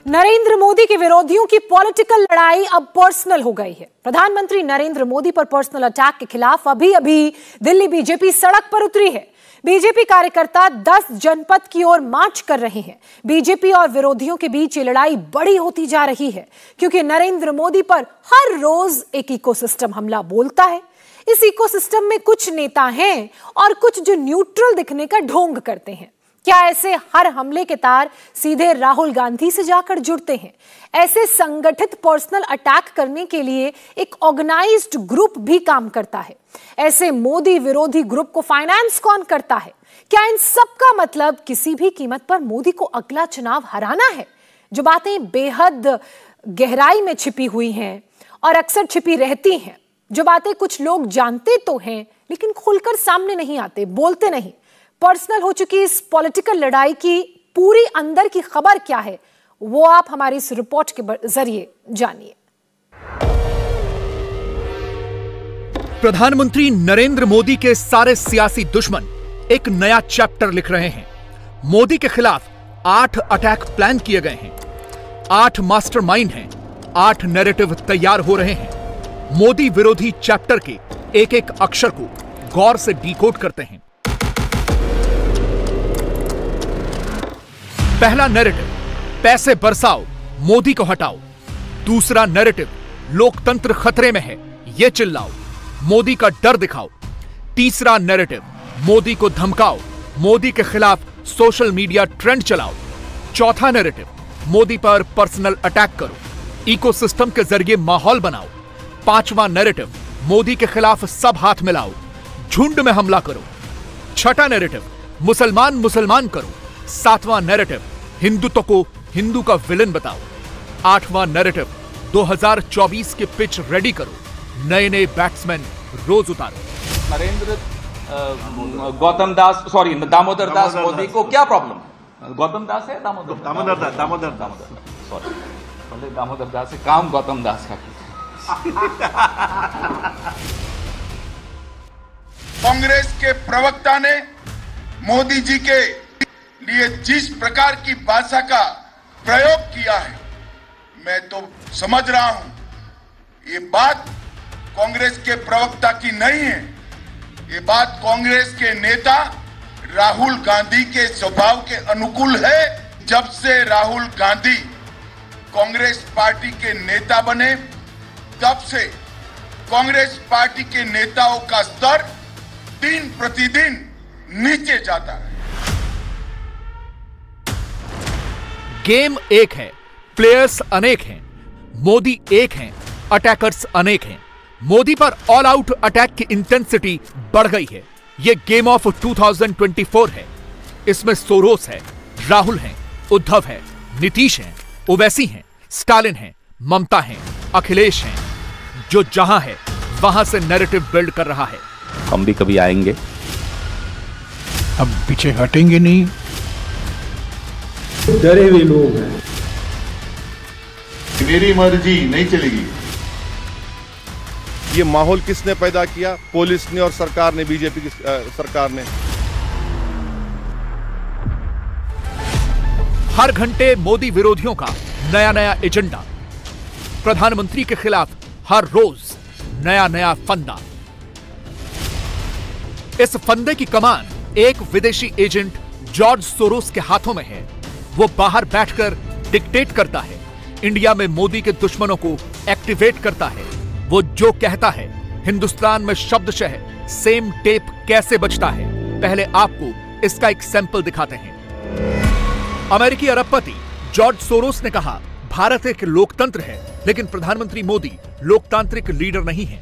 नरेंद्र मोदी के विरोधियों की पॉलिटिकल लड़ाई अब पर्सनल हो गई है। प्रधानमंत्री नरेंद्र मोदी पर पर्सनल अटैक के खिलाफ अभी अभी दिल्ली बीजेपी सड़क पर उतरी है। बीजेपी कार्यकर्ता 10 जनपद की ओर मार्च कर रहे हैं। बीजेपी और विरोधियों के बीच ये लड़ाई बड़ी होती जा रही है क्योंकि नरेंद्र मोदी पर हर रोज एक इकोसिस्टम हमला बोलता है। इस इकोसिस्टम में कुछ नेता हैं और कुछ जो न्यूट्रल दिखने का ढोंग करते हैं। क्या ऐसे हर हमले के तार सीधे राहुल गांधी से जाकर जुड़ते हैं? ऐसे संगठित पर्सनल अटैक करने के लिए एक ऑर्गेनाइज्ड ग्रुप भी काम करता है। ऐसे मोदी विरोधी ग्रुप को फाइनेंस कौन करता है? क्या इन सब का मतलब किसी भी कीमत पर मोदी को अगला चुनाव हराना है? जो बातें बेहद गहराई में छिपी हुई हैं और अक्सर छिपी रहती हैं, जो बातें कुछ लोग जानते तो हैं लेकिन खुलकर सामने नहीं आते, बोलते नहीं। पर्सनल हो चुकी इस पॉलिटिकल लड़ाई की पूरी अंदर की खबर क्या है, वो आप हमारी इस रिपोर्ट के जरिए जानिए। प्रधानमंत्री नरेंद्र मोदी के सारे सियासी दुश्मन एक नया चैप्टर लिख रहे हैं। मोदी के खिलाफ 8 अटैक प्लान किए गए हैं, 8 मास्टरमाइंड हैं, 8 नैरेटिव तैयार हो रहे हैं। मोदी विरोधी चैप्टर के एक एक अक्षर को गौर से डिकोड करते हैं। पहला नैरेटिव, पैसे बरसाओ, मोदी को हटाओ। दूसरा नैरेटिव, लोकतंत्र खतरे में है, ये चिल्लाओ, मोदी का डर दिखाओ। तीसरा नैरेटिव, मोदी को धमकाओ, मोदी के खिलाफ सोशल मीडिया ट्रेंड चलाओ। चौथा नैरेटिव, मोदी पर पर्सनल अटैक करो, इकोसिस्टम के जरिए माहौल बनाओ। पांचवां नैरेटिव, मोदी के खिलाफ सब हाथ मिलाओ, झुंड में हमला करो। छठा नैरेटिव, मुसलमान मुसलमान करो। सातवां नैरेटिव, हिंदुत्व को हिंदू का विलन बताओ। आठवां नैरेटिव, 2024 के पिच रेडी करो, नए नए बैट्समैन रोज उतारो। नरेंद्र दामोदर दास मोदी को क्या प्रॉब्लम है? गौतम दास है दामोदर सॉरी, पहले दामोदर दास है, काम गौतम दास का। कांग्रेस के प्रवक्ता ने मोदी जी के लिए जिस प्रकार की भाषा का प्रयोग किया है, मैं तो समझ रहा हूं ये बात कांग्रेस के प्रवक्ता की नहीं है, ये बात कांग्रेस के नेता राहुल गांधी के स्वभाव के अनुकूल है। जब से राहुल गांधी कांग्रेस पार्टी के नेता बने, तब से कांग्रेस पार्टी के नेताओं का स्तर दिन प्रतिदिन नीचे जाता है। गेम एक है, प्लेयर्स अनेक हैं, मोदी एक हैं, अटैकर्स अनेक हैं। मोदी पर ऑल आउट अटैक की इंटेंसिटी बढ़ गई है। यह गेम ऑफ 2024 है। इसमें सोरोस है, राहुल हैं, उद्धव है, नीतीश हैं, ओवैसी हैं, स्टालिन हैं, ममता हैं, अखिलेश हैं। जो जहां है वहां से नैरेटिव बिल्ड कर रहा है। हम भी कभी आएंगे, हम पीछे हटेंगे नहीं। डरे हुए लोग हैं, मेरी मर्जी नहीं चलेगी। ये माहौल किसने पैदा किया? पुलिस ने और सरकार ने, बीजेपी की सरकार ने। हर घंटे मोदी विरोधियों का नया नया एजेंडा, प्रधानमंत्री के खिलाफ हर रोज नया नया फंदा। इस फंदे की कमान एक विदेशी एजेंट जॉर्ज सोरोस के हाथों में है। वो बाहर बैठकर डिक्टेट करता है, इंडिया में मोदी के दुश्मनों को एक्टिवेट करता है। वो जो कहता है, हिंदुस्तान में शब्दशः सेम टेप कैसे बजता है, पहले आपको इसका एक सैंपल दिखाते हैं। अमेरिकी अरबपति जॉर्ज सोरोस ने कहा, भारत एक लोकतंत्र है लेकिन प्रधानमंत्री मोदी लोकतांत्रिक लीडर नहीं है।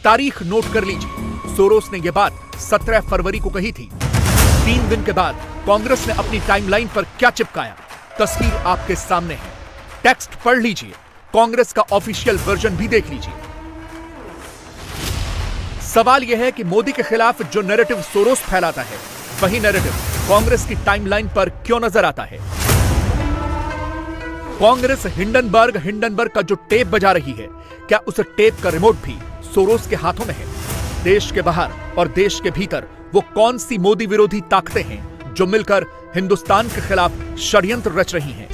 तारीख नोट कर लीजिए, सोरोस ने यह बात 17 फरवरी को कही थी। 3 दिन के बाद कांग्रेस ने अपनी टाइमलाइन पर क्या चिपकाया, तस्वीर आपके सामने है। टेक्स्ट पढ़ लीजिए, कांग्रेस का ऑफिशियल वर्जन भी देख लीजिए। सवाल यह है कि मोदी के खिलाफ जो नैरेटिव सोरोस फैलाता है, वही नैरेटिव कांग्रेस की टाइमलाइन पर क्यों नजर आता है? कांग्रेस हिंडनबर्ग का जो टेप बजा रही है, क्या उस टेप का रिमोट भी सोरोस के हाथों में है? देश के बाहर और देश के भीतर वो कौन सी मोदी विरोधी ताकतें हैं जो मिलकर हिंदुस्तान के खिलाफ षड्यंत्र रच रही हैं?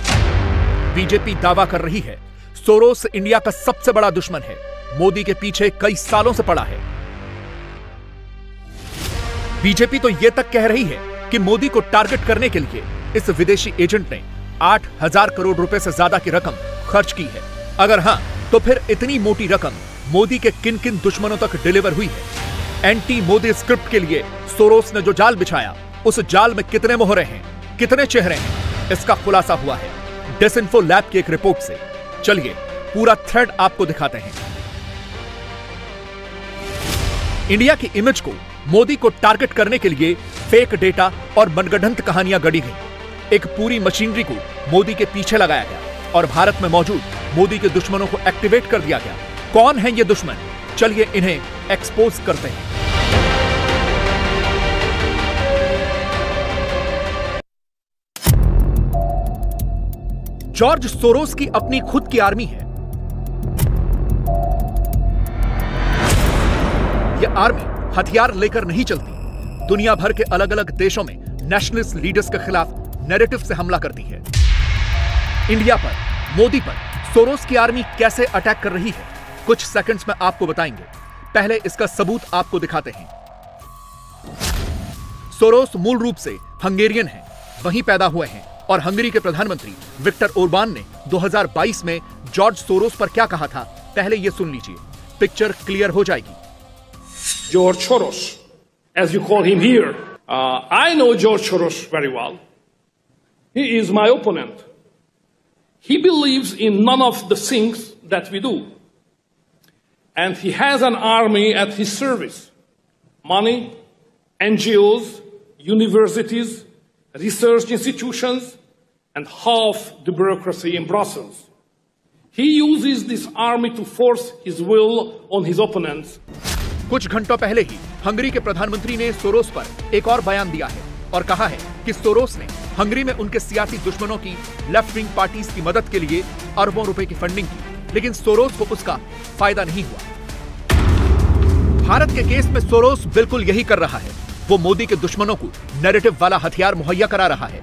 बीजेपी दावा कर रही है सोरोस इंडिया का सबसे बड़ा दुश्मन है, मोदी के पीछे कई सालों से पड़ा है। बीजेपी तो यह तक कह रही है कि मोदी को टारगेट करने के लिए इस विदेशी एजेंट ने 8,000 करोड़ रुपए से ज्यादा की रकम खर्च की है। अगर हां, तो फिर इतनी मोटी रकम मोदी के किन किन दुश्मनों तक डिलीवर हुई है? एंटी मोदी स्क्रिप्ट के लिए सोरोस ने जो जाल बिछाया, उस जाल में कितने मोहरे हैं, कितने चेहरे हैं, इसका खुलासा हुआ है डिसइंफो लैब की एक रिपोर्ट से। चलिए पूरा थ्रेड आपको दिखाते हैं। इंडिया की इमेज को मोदी को टारगेट करने के लिए फेक डेटा और मनगढ़ंत कहानियां गढ़ी गई। एक पूरी मशीनरी को मोदी के पीछे लगाया गया और भारत में मौजूद मोदी के दुश्मनों को एक्टिवेट कर दिया गया। कौन है ये दुश्मन? चलिए इन्हें एक्सपोज करते हैं। जॉर्ज सोरोस की अपनी खुद की आर्मी है। यह आर्मी हथियार लेकर नहीं चलती। दुनिया भर के अलग अलग देशों में नेशनलिस्ट लीडर्स के खिलाफ नैरेटिव से हमला करती है। इंडिया पर, मोदी पर सोरोस की आर्मी कैसे अटैक कर रही है, कुछ सेकंड्स में आपको बताएंगे। पहले इसका सबूत आपको दिखाते हैं। सोरोस मूल रूप से हंगेरियन है, वहीं पैदा हुए हैं और हंगरी के प्रधानमंत्री विक्टर ओरबान ने 2022 में जॉर्ज सोरोस पर क्या कहा था, पहले यह सुन लीजिए, पिक्चर क्लियर हो जाएगी। George Soros, as you call him here. I know George Soros very well. He is my opponent. He believes in none of the things that we do. And he has an army at his service. Money, NGOs, universities, research institutions, and half the bureaucracy in Brussels. He uses this army to force his will on his opponents. कुछ घंटों पहले ही Hungary के प्रधानमंत्री ने Soros पर एक और बयान दिया है और कहा है कि सोरोस ने हंगरी में उनके सियासी दुश्मनों की लेफ्ट विंग पार्टीज की मदद के लिए अरबों रुपए की फंडिंग की, लेकिन सोरोस को उसका फायदा नहीं हुआ। भारत के केस में सोरोस बिल्कुल यही कर रहा है। वो मोदी के दुश्मनों को नैरेटिव वाला हथियार मुहैया करा रहा है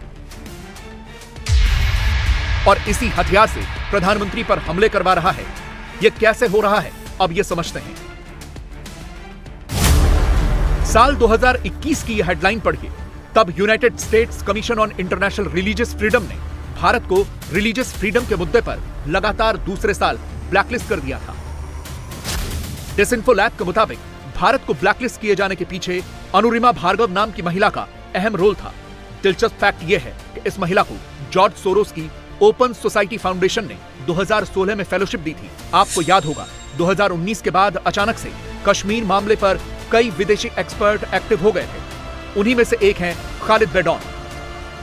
और इसी हथियार से प्रधानमंत्री पर हमले करवा रहा है। यह कैसे हो रहा है, अब यह समझते हैं। साल 2021 की यह हेडलाइन पढ़िए। तब United states commission on international religious freedom ने भारत को रिलीजियस फ्रीडम के मुद्दे पर लगातार दूसरे साल ब्लैकलिस्ट कर दिया था। डिसइंफो लैब के मुताबिक भारत को ब्लैकलिस्ट किए जाने के पीछे अनुरिमा भार्गव नाम की महिला का अहम रोल था। दिलचस्प फैक्ट यह है कि इस महिला को जॉर्ज सोरोस की ओपन सोसाइटी फाउंडेशन ने 2016 में फेलोशिप दी थी। आपको याद होगा 2019 के बाद अचानक से कश्मीर मामले पर कई विदेशी एक्सपर्ट एक्टिव हो गए थे। उन्हीं में से एक हैं खालिद बेडौन।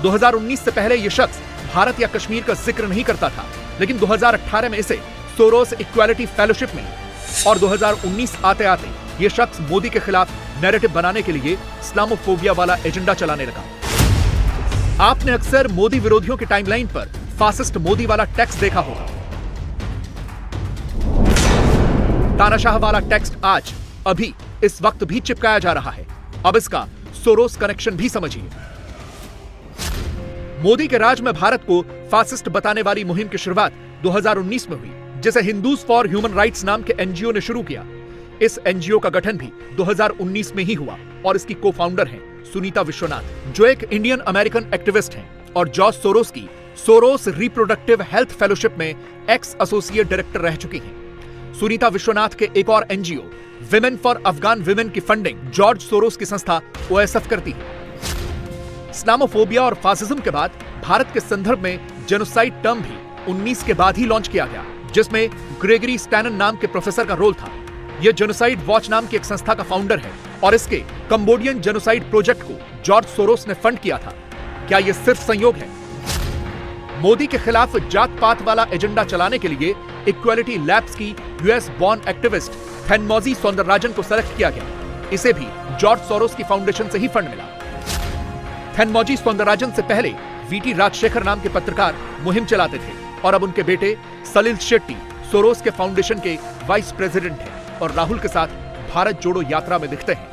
2019 से पहले यह शख्स भारत या कश्मीर का जिक्र नहीं करता था, लेकिन 2018 में इसे सोरोस इक्वालिटी फेलोशिप मिली और 2019 आते आते यह शख्स मोदी के खिलाफ नैरेटिव बनाने के लिए इस्लामोफोबिया वाला एजेंडा चलाने लगा। आपने अक्सर मोदी विरोधियों की टाइमलाइन पर फासिस्ट मोदी वाला टेक्स्ट देखा होगा। तानाशाह वाला टेक्स्ट आज, अभी, इस वक्त भी चिपकाया जा रहा है। अब इसका सोरोस कनेक्शन भी समझिए। मोदी के राज में भारत को फासिस्ट बताने वाली मुहिम की शुरुआत 2019 में हुई, जिसे हिंदूज फॉर ह्यूमन राइट्स नाम के एनजीओ ने शुरू किया। इस एनजीओ का गठन भी 2019 में ही हुआ और इसकी को फाउंडर हैं सुनीता विश्वनाथ, जो एक इंडियन अमेरिकन एक्टिविस्ट हैं और जॉर्ज सोरोस की सोरोस रिप्रोडक्टिव हेल्थ फेलोशिप में एक्स एसोसिएट डायरेक्टर रह चुकी हैं। सुनीता विश्वनाथ के एक और NGO women for Afghan women की फंडिंग जॉर्ज सोरोस की संस्था ओएसएफ करती है। इस्लामोफोबिया और फासिज्म के बाद भारत के संदर्भ में जेनोसाइड टर्म भी 19 के बाद ही लॉन्च किया गया, जिसमें ग्रेगरी स्टैनन नाम के प्रोफेसर का रोल था। यह जेनोसाइड वॉच नाम की एक संस्था का फाउंडर है और इसके कंबोडियन जेनोसाइड प्रोजेक्ट को जॉर्ज सोरोस ने फंड किया था। क्या यह सिर्फ संयोग है? मोदी के खिलाफ जात पात वाला एजेंडा चलाने के लिए इक्वालिटी लैब्स की यूएस बॉर्न एक्टिविस्ट थेनमोजी सौंदरराजन को सेलेक्ट किया गया। इसे भी जॉर्ज सोरोस की फाउंडेशन से ही फंड मिला। थेनमोजी सौंदरराजन से पहले वीटी राजशेखर नाम के पत्रकार मुहिम चलाते थे और अब उनके बेटे सलिल शेट्टी सोरोस के फाउंडेशन के वाइस प्रेसिडेंट हैं और राहुल के साथ भारत जोड़ो यात्रा में दिखते हैं।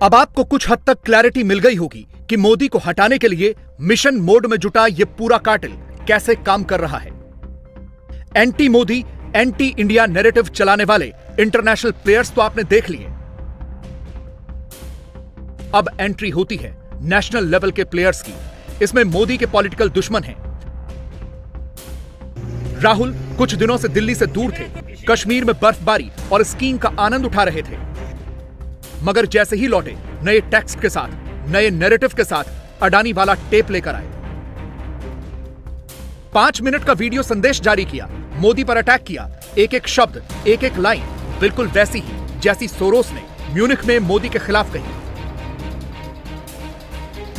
अब आपको कुछ हद तक क्लैरिटी मिल गई होगी कि मोदी को हटाने के लिए मिशन मोड में जुटा यह पूरा कार्टेल कैसे काम कर रहा है। Anti Modi, anti India narrative चलाने वाले इंटरनेशनल प्लेयर्स तो आपने देख लिए, अब एंट्री होती है नेशनल लेवल के प्लेयर्स की। इसमें मोदी के पॉलिटिकल दुश्मन हैं। राहुल कुछ दिनों से दिल्ली से दूर थे, कश्मीर में बर्फबारी और स्कीइंग का आनंद उठा रहे थे, मगर जैसे ही लौटे नए टेक्स्ट के साथ, नए नैरेटिव के साथ अडानी वाला टेप लेकर आए। 5 मिनट का वीडियो संदेश जारी किया, मोदी पर अटैक किया, एक एक शब्द, एक एक लाइन बिल्कुल वैसी ही जैसी सोरोस ने म्यूनिख में मोदी के खिलाफ कही।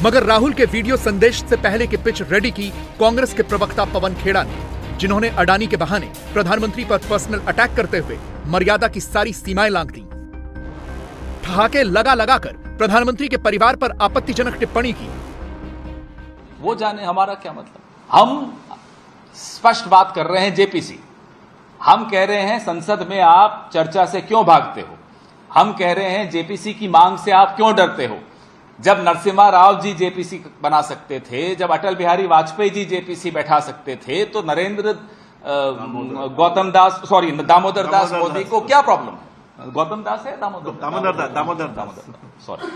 मगर राहुल के वीडियो संदेश से पहले की पिच रेडी की कांग्रेस के प्रवक्ता पवन खेड़ा ने, जिन्होंने अडानी के बहाने प्रधानमंत्री पर पर्सनल अटैक करते हुए मर्यादा की सारी सीमाएं लांघ दी। ठहाके लगा लगाकर प्रधानमंत्री के परिवार पर आपत्तिजनक टिप्पणी की। वो जाने हमारा क्या मतलब। हम स्पष्ट बात कर रहे हैं जेपीसी। हम कह रहे हैं संसद में आप चर्चा से क्यों भागते हो। हम कह रहे हैं जेपीसी की मांग से आप क्यों डरते हो। जब नरसिम्हा राव जी जेपीसी बना सकते थे, जब अटल बिहारी वाजपेयी जी जेपीसी बैठा सकते थे, तो दामोदर दास मोदी को क्या प्रॉब्लम है। गौतम दास है दामोदर सॉरी,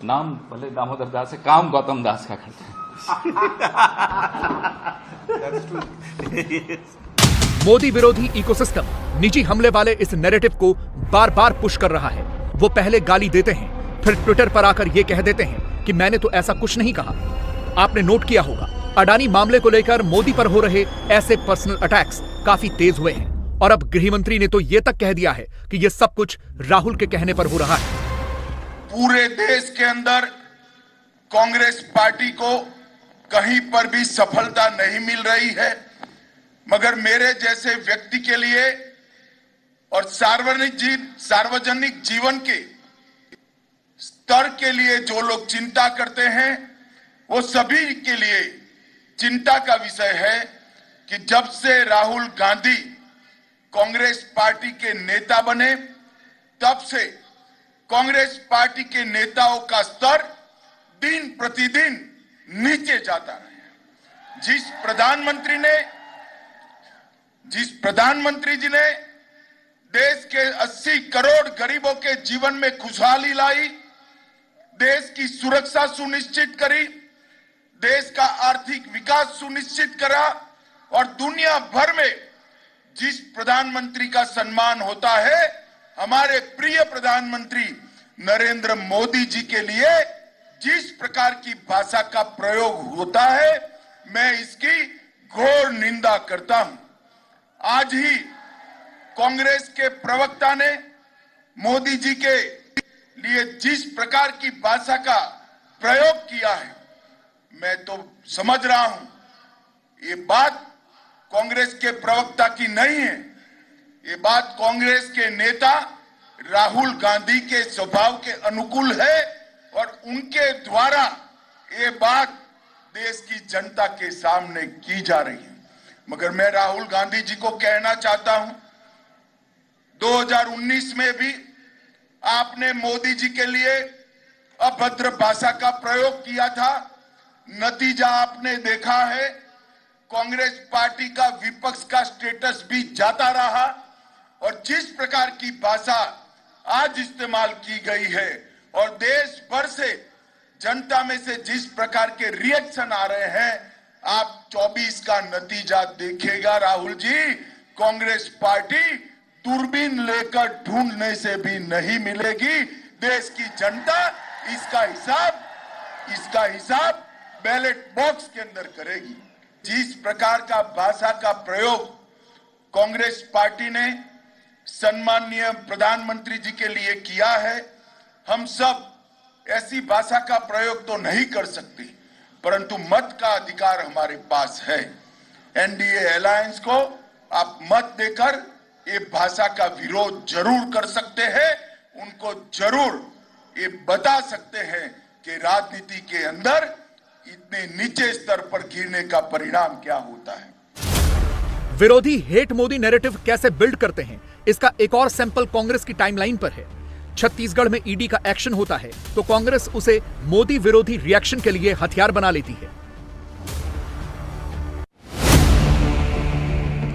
नाम भले दामोदर दास है, काम गौतम दास का करते हैं। मोदी विरोधी इकोसिस्टम निजी हमले वाले इस नैरेटिव को बार बार पुश कर रहा है। वो पहले गाली देते हैं, फिर ट्विटर पर आकर ये कह देते हैं कि मैंने तो ऐसा कुछ नहीं कहा। आपने नोट किया होगा, अडानी मामले को लेकर मोदी पर हो रहे ऐसे पर्सनल अटैक्स काफी तेज हुए हैं और अब गृह मंत्री ने तो ये तक कह दिया है कि ये सब कुछ राहुल के कहने पर हो रहा है। पूरे देश के अंदर कांग्रेस पार्टी को कहीं पर भी सफलता नहीं मिल रही है, मगर मेरे जैसे व्यक्ति के लिए और सार्वजनिक जीवन के स्तर के लिए जो लोग चिंता करते हैं, वो सभी के लिए चिंता का विषय है कि जब से राहुल गांधी कांग्रेस पार्टी के नेता बने, तब से कांग्रेस पार्टी के नेताओं का स्तर दिन प्रतिदिन नीचे जाता है। जिस प्रधानमंत्री जी ने देश के 80 करोड़ गरीबों के जीवन में खुशहाली लाई, देश की सुरक्षा सुनिश्चित करी, देश का आर्थिक विकास सुनिश्चित करा और दुनिया भर में जिस प्रधानमंत्री का सम्मान होता है, हमारे प्रिय प्रधानमंत्री नरेंद्र मोदी जी के लिए जिस प्रकार की भाषा का प्रयोग होता है, मैं इसकी घोर निंदा करता हूं। आज ही कांग्रेस के प्रवक्ता ने मोदी जी के लिए जिस प्रकार की भाषा का प्रयोग किया है, मैं तो समझ रहा हूं ये बात कांग्रेस के प्रवक्ता की नहीं है, ये बात कांग्रेस के नेता राहुल गांधी के स्वभाव के अनुकूल है और उनके द्वारा ये बात देश की जनता के सामने की जा रही है। मगर मैं राहुल गांधी जी को कहना चाहता हूं, 2019 में भी आपने मोदी जी के लिए अभद्र भाषा का प्रयोग किया था। नतीजा आपने देखा है, कांग्रेस पार्टी का विपक्ष का स्टेटस भी जाता रहा और जिस प्रकार की भाषा आज इस्तेमाल की गई है और देश भर से जनता में से जिस प्रकार के रिएक्शन आ रहे हैं, आप 24 का नतीजा देखेगा। राहुल जी, कांग्रेस पार्टी दूरबीन लेकर ढूंढने से भी नहीं मिलेगी। देश की जनता इसका हिसाब बैलेट बॉक्स के अंदर करेगी। जिस प्रकार का भाषा का प्रयोग कांग्रेस पार्टी ने सम्माननीय प्रधानमंत्री जी के लिए किया है, हम सब ऐसी भाषा का प्रयोग तो नहीं कर सकते, परंतु मत का अधिकार हमारे पास है। एनडीए अलायंस को आप मत देकर ये भाषा का विरोध जरूर कर सकते हैं, उनको जरूर ये बता सकते हैं कि राजनीति के अंदर इतने नीचे स्तर पर गिरने का परिणाम क्या होता है। विरोधी हेट मोदी नैरेटिव कैसे बिल्ड करते हैं, इसका एक और सैंपल कांग्रेस की टाइमलाइन पर है। छत्तीसगढ़ में ईडी का एक्शन होता है तो कांग्रेस उसे मोदी विरोधी रिएक्शन के लिए हथियार बना लेती है।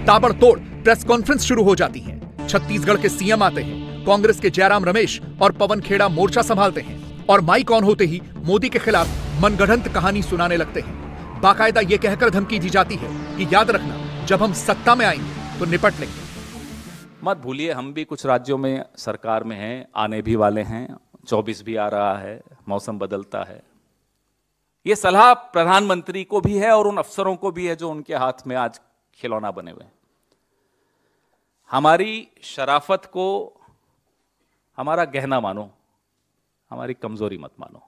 ताबड़तोड़ प्रेस कॉन्फ्रेंस शुरू हो जाती है। छत्तीसगढ़ के सीएम आते हैं, कांग्रेस के जयराम रमेश और पवन खेड़ा मोर्चा संभालते हैं और माइक ऑन होते ही मोदी के खिलाफ मनगढ़ंत कहानी सुनाने लगते हैं। बाकायदा ये कहकर धमकी दी जाती है कि याद रखना, जब हम सत्ता में आएंगे तो निपट लेंगे। मत भूलिए, हम भी कुछ राज्यों में सरकार में हैं, आने भी वाले हैं, 24 भी आ रहा है, मौसम बदलता है। ये सलाह प्रधानमंत्री को भी है और उन अफसरों को भी है जो उनके हाथ में आज खिलौना बने हुए हैं। हमारी शराफत को हमारा गहना मानो, हमारी कमजोरी मत मानो।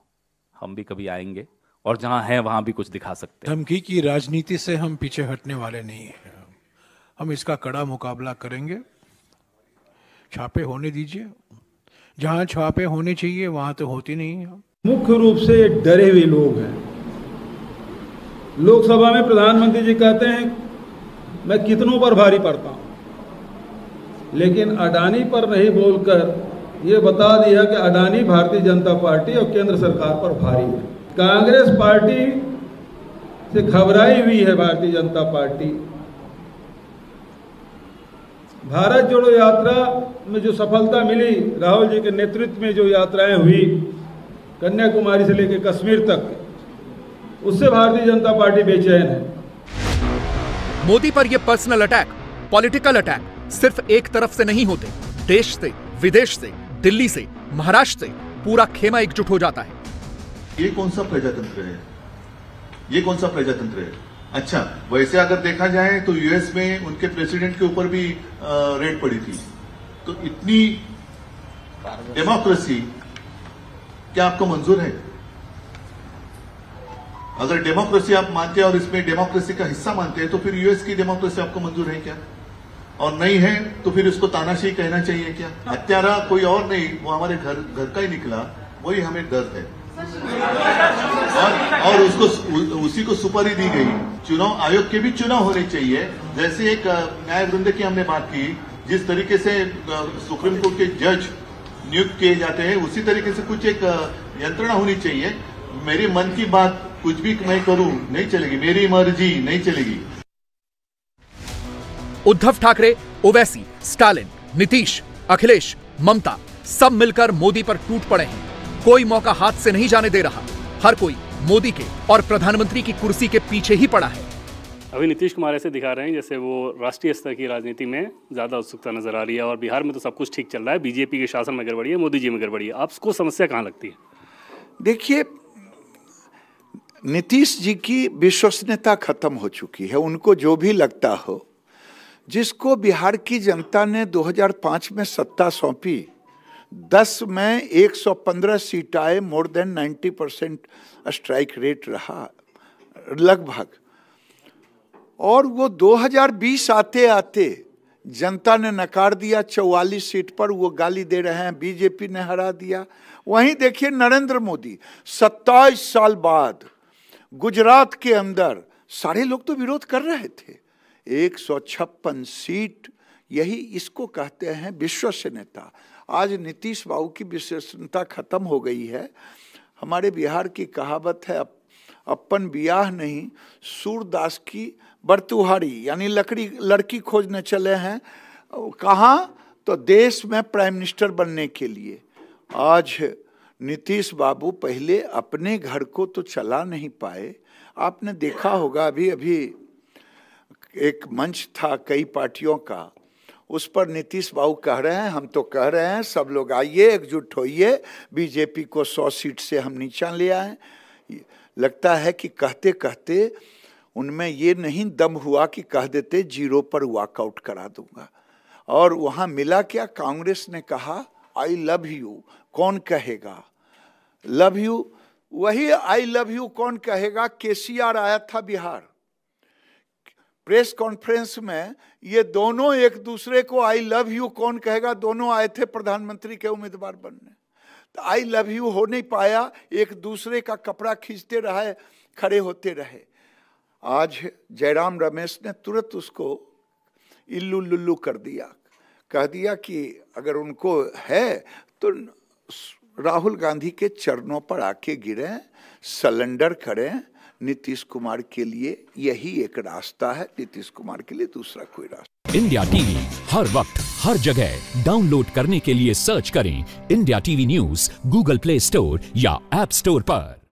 हम भी कभी आएंगे और जहां हैं वहां भी कुछ दिखा सकते हैं। धमकी की राजनीति से हम पीछे हटने वाले नहीं हैं। हम इसका कड़ा मुकाबला करेंगे। छापे होने दीजिए, जहां छापे होने चाहिए वहां तो होती नहीं है। मुख्य रूप से डरे हुए लोग हैं। लोकसभा में प्रधानमंत्री जी कहते हैं मैं कितनों पर भारी पड़ता हूं, लेकिन अडानी पर नहीं बोलकर ये बता दिया कि अडानी भारतीय जनता पार्टी और केंद्र सरकार पर भारी है। कांग्रेस पार्टी से घबराई हुई है भारतीय जनता पार्टी। भारत जोड़ो यात्रा में जो सफलता मिली, राहुल जी के नेतृत्व में जो यात्राएं हुई कन्याकुमारी से लेकर कश्मीर तक, उससे भारतीय जनता पार्टी बेचैन है। मोदी पर यह पर्सनल अटैक, पॉलिटिकल अटैक सिर्फ एक तरफ से नहीं होते। देश से, विदेश से, दिल्ली से, महाराष्ट्र से पूरा खेमा एकजुट हो जाता है। ये कौन सा प्रजातंत्र है? ये कौन सा प्रजातंत्र है? अच्छा, वैसे अगर देखा जाए तो यूएस में उनके प्रेसिडेंट के ऊपर भी रेड पड़ी थी। तो इतनी डेमोक्रेसी क्या आपको मंजूर है? अगर डेमोक्रेसी आप मानते हैं और इसमें डेमोक्रेसी का हिस्सा मानते हैं तो फिर यूएस की डेमोक्रेसी आपको मंजूर है क्या? और नहीं है तो फिर इसको तानाशाही कहना चाहिए क्या? हत्यारा कोई और नहीं, वो हमारे घर का ही निकला, वही हमें दर्द है। और उसको उसी को सुपारी दी गई। चुनाव आयोग के भी चुनाव होने चाहिए। जैसे एक न्याय वृंद की हमने बात की, जिस तरीके से सुप्रीम कोर्ट के जज नियुक्त किए जाते हैं, उसी तरीके से कुछ एक यंत्रणा होनी चाहिए। मेरी मन की बात कुछ भी मैं करूं नहीं चलेगी, मेरी मर्जी नहीं चलेगी। उद्धव ठाकरे, ओवैसी, स्टालिन, नीतीश, अखिलेश, ममता सब मिलकर मोदी पर टूट पड़े हैं। कोई मौका हाथ से नहीं जाने दे रहा। हर कोई मोदी के और प्रधानमंत्री की कुर्सी के पीछे ही पड़ा है। अभी नीतीश कुमार ऐसे दिखा रहे हैं जैसे वो राष्ट्रीय स्तर की राजनीति में ज़्यादा उत्सुकता नजर आ रही है और बिहार में तो सब कुछ ठीक चल रहा है, बीजेपी के शासन में गड़बड़ी है, मोदी जी में गड़बड़ी है। आपको समस्या कहाँ लगती है? देखिए, नीतीश जी की विश्वसनीयता खत्म हो चुकी है। उनको जो भी लगता हो, जिसको बिहार की जनता ने 2005 में सत्ता सौंपी, 10 में 115 सीट आए, मोर देन 90% स्ट्राइक रेट रहा लगभग। और वो 2020 आते आते जनता ने नकार दिया। 44 सीट पर वो गाली दे रहे हैं, बीजेपी ने हरा दिया। वहीं देखिए नरेंद्र मोदी 27 साल बाद गुजरात के अंदर सारे लोग तो विरोध कर रहे थे, 156 सीट, यही इसको कहते हैं विश्वसनीयता। आज नीतीश बाबू की विश्वसनीयता खत्म हो गई है। हमारे बिहार की कहावत है, अपन बियाह नहीं सूरदास की बरतुहारी, यानी लड़की खोजने चले हैं। कहाँ? तो देश में प्राइम मिनिस्टर बनने के लिए। आज नीतीश बाबू पहले अपने घर को तो चला नहीं पाए। आपने देखा होगा, अभी अभी एक मंच था कई पार्टियों का, उस पर नीतीश बाबू कह रहे हैं, हम तो कह रहे हैं सब लोग आइए, एकजुट होइए, बीजेपी को 100 सीट से हम नीचा ले आए। लगता है कि कहते कहते उनमें ये नहीं दम हुआ कि कह देते 0 पर वॉकआउट करा दूंगा। और वहाँ मिला क्या? कांग्रेस ने कहा आई लव यू। कौन कहेगा लव यू? वही आई लव यू कौन कहेगा? केसीआर आया था बिहार, प्रेस कॉन्फ्रेंस में ये दोनों एक दूसरे को आई लव यू कौन कहेगा, दोनों आए थे प्रधानमंत्री के उम्मीदवार बनने। तो आई लव यू हो नहीं पाया, एक दूसरे का कपड़ा खींचते रहे, खड़े होते रहे। आज जयराम रमेश ने तुरंत उसको इल्लू लुल्लू कर दिया, कह दिया कि अगर उनको है तो राहुल गांधी के चरणों पर आके गिरे, सरेंडर करें नीतीश कुमार के लिए। यही एक रास्ता है, नीतीश कुमार के लिए दूसरा कोई रास्ता। इंडिया टीवी हर वक्त हर जगह डाउनलोड करने के लिए सर्च करें India TV news Google play store या ऐप स्टोर पर।